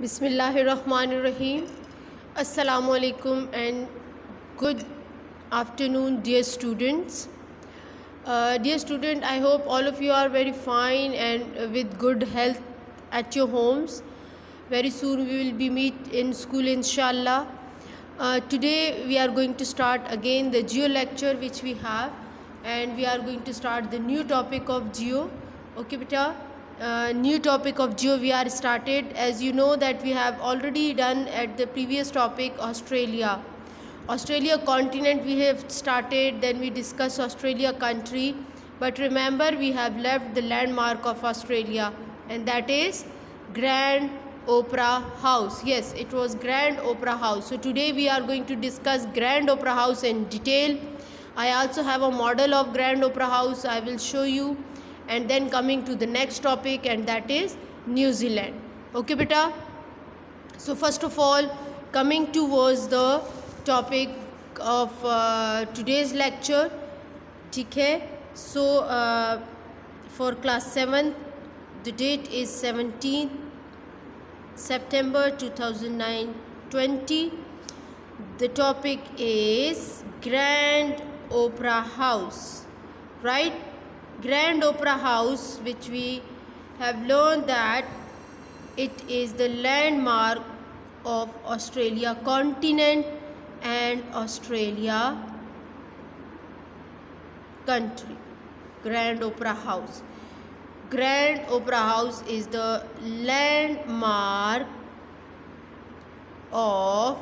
Bismillahirrahmanirrahim. Assalamu alaikum and good afternoon, dear students. Dear student, I hope all of you are very fine and with good health at your homes. Very soon we will be meet in school, inshallah. Today we are going to start again the geo lecture which we have, and we are going to start the new topic of geo. Okay, beta. New topic of geo we are started. As you know that we have already done at the previous topic Australia continent we have started, then we discussed Australia country, but remember we have left the landmark of Australia, and that is Grand Opera House. Yes, it was Grand Opera House. So today we are going to discuss Grand Opera House in detail. I also have a model of Grand Opera House, I will show you, and then coming to the next topic, and that is New Zealand. Okay beta. So first of all, coming towards the topic of today's lecture, ठीक है. So for class 7, the date is 17th September 2020. The topic is Grand Opera House, right? Grand Opera House, which we have learned that it is the landmark of Australia continent and Australia country. Grand Opera House. Grand Opera House is the landmark of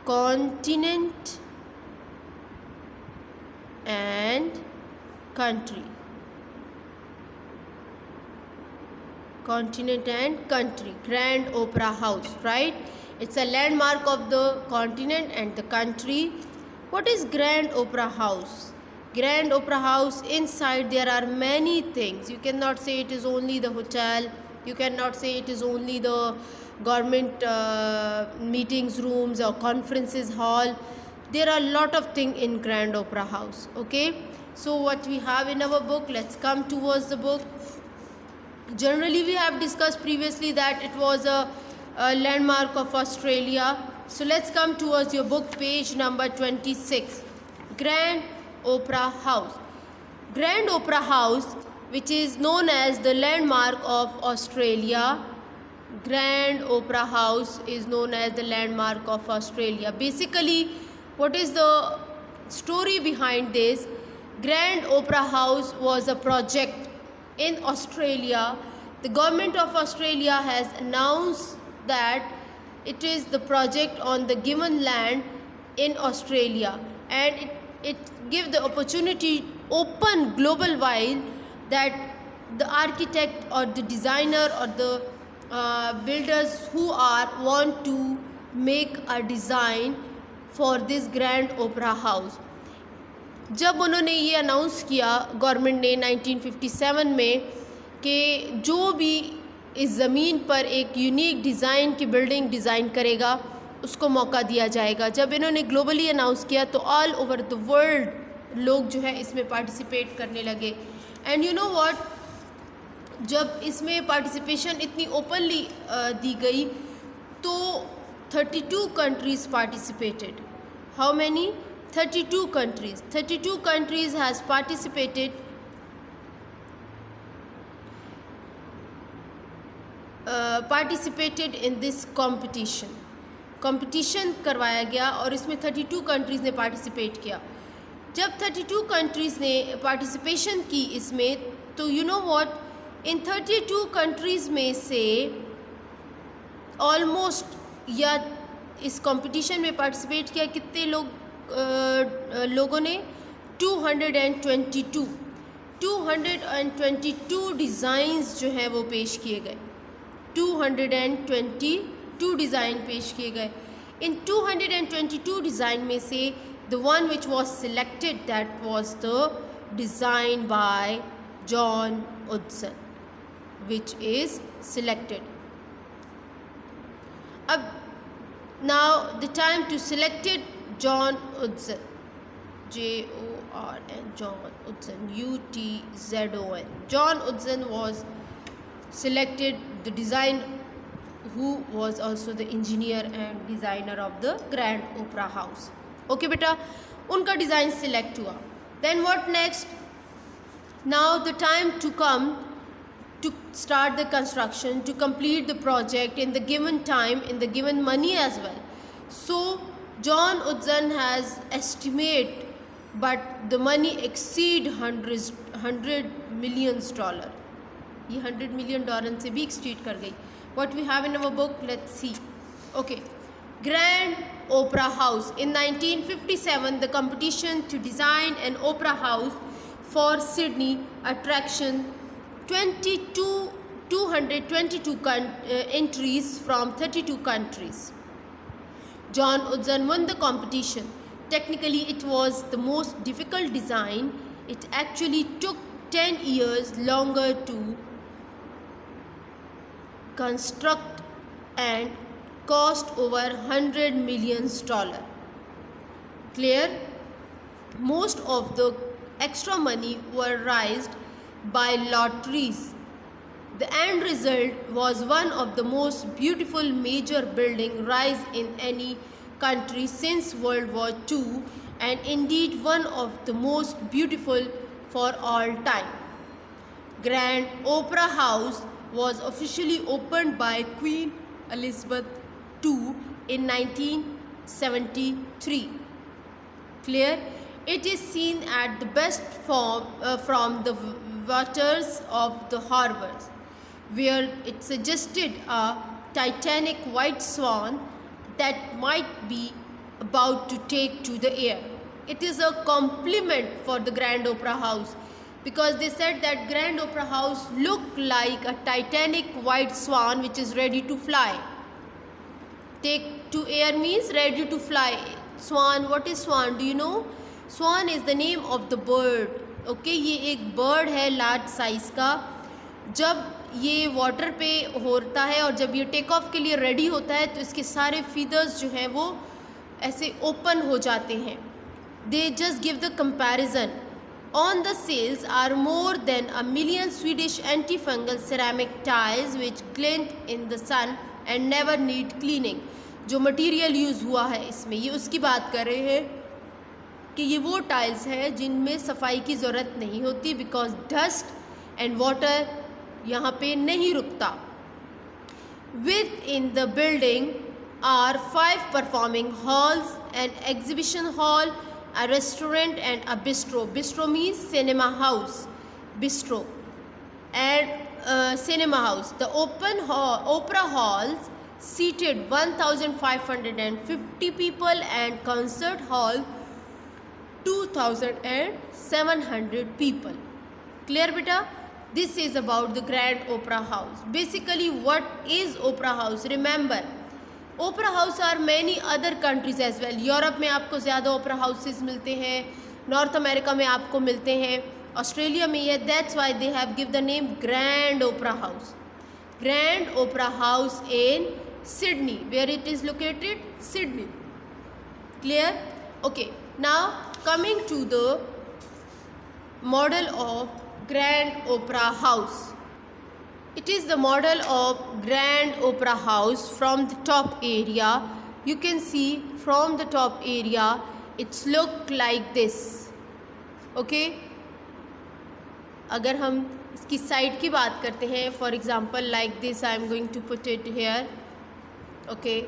continent and country. Continent and country. Grand Opera House, right? It's a landmark of the continent and the country. What is Grand Opera House? Grand Opera House, inside there are many things. You cannot say it is only the hotel. You cannot say it is only the government meetings rooms or conferences hall. There are a lot of things in Grand Opera House. Okay, so what we have in our book, let's come towards the book. Generally we have discussed previously that it was a landmark of Australia. So let's come towards your book, page number 26. Grand Opera House. Grand Opera House, which is known as the landmark of Australia. Grand Opera House is known as the landmark of Australia. Basically, what is the story behind this? Grand Opera House was a project in Australia. The government of Australia has announced that it is the project on the given land in Australia, and it gives the opportunity open global wide that the architect or the designer or the builders who want to make a design for this Grand Opera House. जब उन्होंने ये announce किया government ने 1957 में कि जो भी इस ज़मीन पर एक यूनिक डिज़ाइन की बिल्डिंग डिज़ाइन करेगा उसको मौका दिया जाएगा. जब इन्होंने ग्लोबली अनाउंस किया तो ऑल ओवर द वर्ल्ड लोग जो है इसमें पार्टिसिपेट करने लगे. एंड यू नो व्हाट, जब इसमें पार्टिसिपेशन इतनी ओपनली दी गई तो 32 countries participated. How many? 32 countries. 32 countries has participated in this competition. Competition करवाया गया और इसमें 32 कंट्रीज़ ने पार्टिसिपेट किया. जब 32 कंट्रीज़ ने पार्टिसिपेशन की इसमें, तो you know what, in 32 countries में से ऑलमोस्ट, या इस कंपटीशन में पार्टिसिपेट किया कितने लोगों ने? 222 डिज़ाइंस जो हैं वो पेश किए गए. 222 डिज़ाइन पेश किए गए. इन 222 डिज़ाइन में से the one which was selected, that was the design by John Hudson, which is selected. अब now the time to selected John Utzon, J-O-R-N, John Utzon, U-T-Z-O-N. John Utzon was selected the design, who was also the engineer and designer of the Grand Opera House. Okay beta, उनका design select हुआ. Then what next? Now the time to come to start the construction, to complete the project in the given time, in the given money as well. So John Utzon has estimate, but the money exceed $100 million. ये $100 million से भी exceed कर गई. What we have in our book, let's see. Okay, Grand Opera House. In 1957, the competition to design an opera house for Sydney attraction 222 entries from 32 countries. John Utzon won the competition. Technically, it was the most difficult design. It actually took 10 years longer to construct and cost over $100 million. Clear? Most of the extra money were raised by lotteries. The end result was one of the most beautiful major building rise in any country since World War II, and indeed one of the most beautiful for all time. Grand Opera House was officially opened by Queen Elizabeth II in 1973. Clear? It is seen at the best from the waters of the harbors, where it suggested a titanic white swan that might be about to take to the air. It is a compliment for the Grand Opera House, because they said that Grand Opera House looked like a titanic white swan which is ready to fly. Take to air means ready to fly. Swan, what is swan? Do you know? Swan is the name of the bird. Okay, ये एक bird है large size का. जब ये water पे होता है और जब ये टेक ऑफ के लिए रेडी होता है तो इसके सारे फीदर्स जो हैं वो ऐसे ओपन हो जाते हैं. They just give the comparison. On the sales are more than 1 million Swedish antifungal ceramic tiles which glint in the sun and never need cleaning. जो मटेरियल यूज़ हुआ है इसमें, ये उसकी बात कर रहे हैं कि ये वो टाइल्स हैं जिनमें सफाई की ज़रूरत नहीं होती, बिकॉज डस्ट एंड वाटर यहाँ पे नहीं रुकता. Within the building are 5 performing halls, an exhibition hall, a restaurant and a bistro. Bistro means cinema house. Bistro and cinema house. The opera halls seated 1,550 people and concert hall 2,700 people. Clear beta? This is about the Grand Opera House. Basically, what is Opera House? Remember, Opera House are many other countries as well. Europe में आपको ज़्यादा Opera Houses मिलते हैं, north America में आपको मिलते हैं, Australia में ये. That's why they have give the name Grand Opera House. Grand Opera House in Sydney. Where it is located? Sydney. Clear? Okay. Now coming to the model of Grand Opera House. It is the model of Grand Opera House from the top area. You can see from the top area it's look like this. Okay. अगर हम इसकी side की बात करते हैं, for example like this, I am going to put it here. Okay,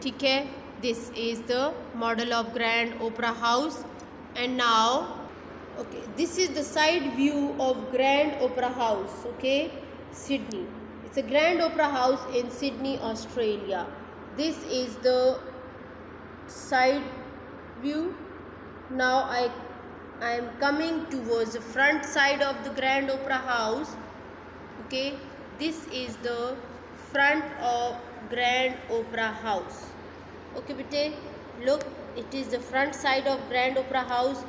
ठीक है. This is the model of grand opera house. And now okay, this is the side view of Grand Opera House. Okay, Sydney. It's a Grand Opera House in Sydney, Australia. This is the side view. Now I am coming towards the front side of the Grand Opera House. Okay, this is the front of Grand Opera House. Okay bete, look, it is the front side of Grand Opera House.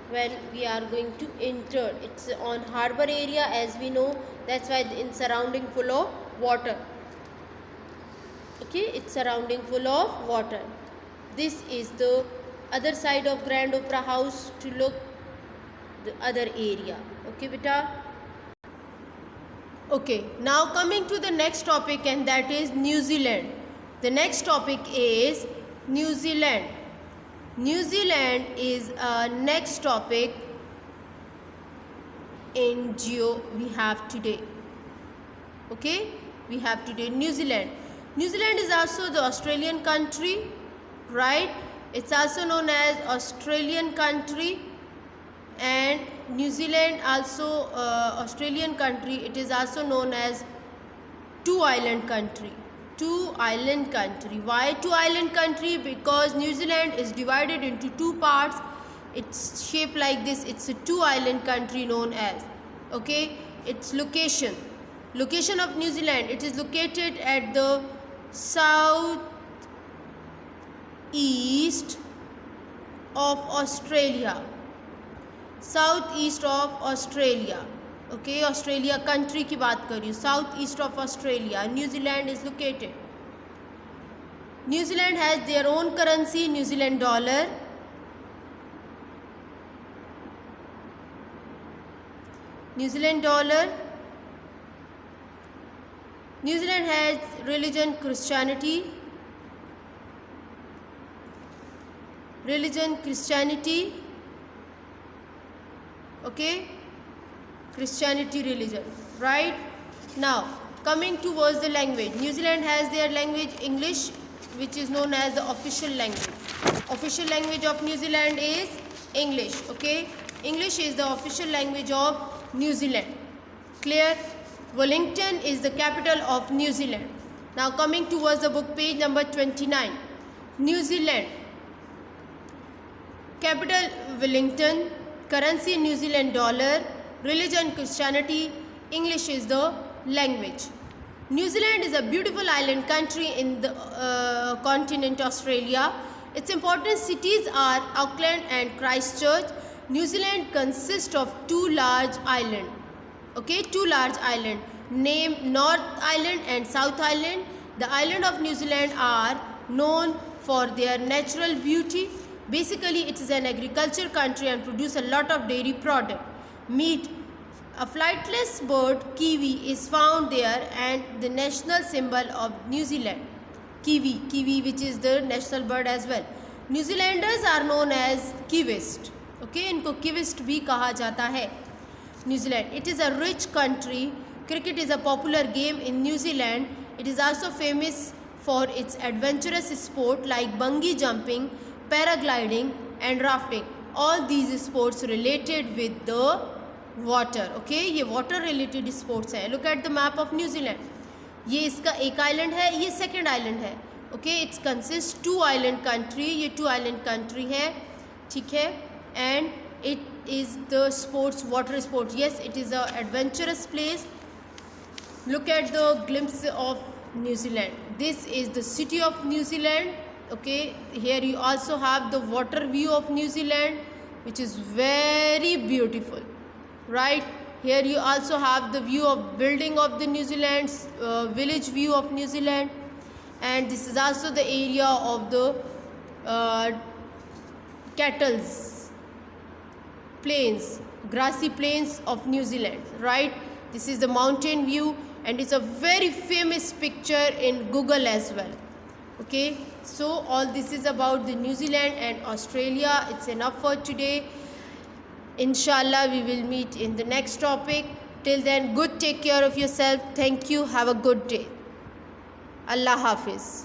When we are going to enter, it's on harbor area, as we know. That's why in surrounding full of water. Okay, it's surrounding full of water. This is the other side of Grand Opera House to look the other area. Okay beta. Okay, now coming to the next topic, and that is New Zealand. The next topic is New Zealand. New Zealand is a next topic in geo we have today. Okay, we have today New Zealand. New Zealand is also the Australian country, right? It's also known as Australian country, and New Zealand also Australian country. It is also known as two island country. Two island country. Why two island country? Because New Zealand is divided into two parts. It's shaped like this. It's a two island country known as. Okay, its location. Location of New Zealand. It is located at the southeast of Australia. Southeast of Australia. Okay, Australia country की बात कर रही हूँ. Southeast of Australia, New Zealand is located. New Zealand has their own currency, New Zealand dollar. New Zealand dollar. New Zealand has religion Christianity. Religion Christianity. Okay, Christianity religion, right? Now coming towards the language, New Zealand has their language English, which is known as the official language. Official language of New Zealand is English. Okay, English is the official language of New Zealand. Clear? Wellington is the capital of New Zealand. Now coming towards the book, page number 29. New Zealand. Capital Wellington. Currency New Zealand dollar. Religion Christianity. English is the language. New Zealand is a beautiful island country in the continent Australia. Its important cities are Auckland and Christchurch. New Zealand consists of two large islands. Okay, two large islands named North Island and South Island. The island of New Zealand are known for their natural beauty. Basically, it is an agriculture country and produce a lot of dairy product. Meat. A flightless bird, kiwi, is found there, and the national symbol of New Zealand. Kiwi, which is the national bird as well. New Zealanders are known as Kiwist. Okay, इनको Kiwist भी कहा जाता है. New Zealand. It is a rich country. Cricket is a popular game in New Zealand. It is also famous for its adventurous sport like bungee jumping, paragliding and rafting. All these sports related with the water. Okay, ये water related sports है. Look at the map of New Zealand. ये इसका एक island है, ये second island है. Okay, it consists two island country. ये two island country है, ठीक है, and it is the sports, water sports. Yes, it is a adventurous place. Look at the glimpse of New Zealand. This is the city of New Zealand. Okay, here you also have the water view of New Zealand, which is very beautiful, right? Here you also have the view of building of the New Zealand's village view of New Zealand, and this is also the area of the cattle's plains, grassy plains of New Zealand, right? This is the mountain view, and it's a very famous picture in Google as well. Okay, so all this is about the New Zealand and Australia. It's enough for today. Inshallah, we will meet in the next topic. Till then, take care of yourself. Thank you. Have a good day. Allah Hafiz.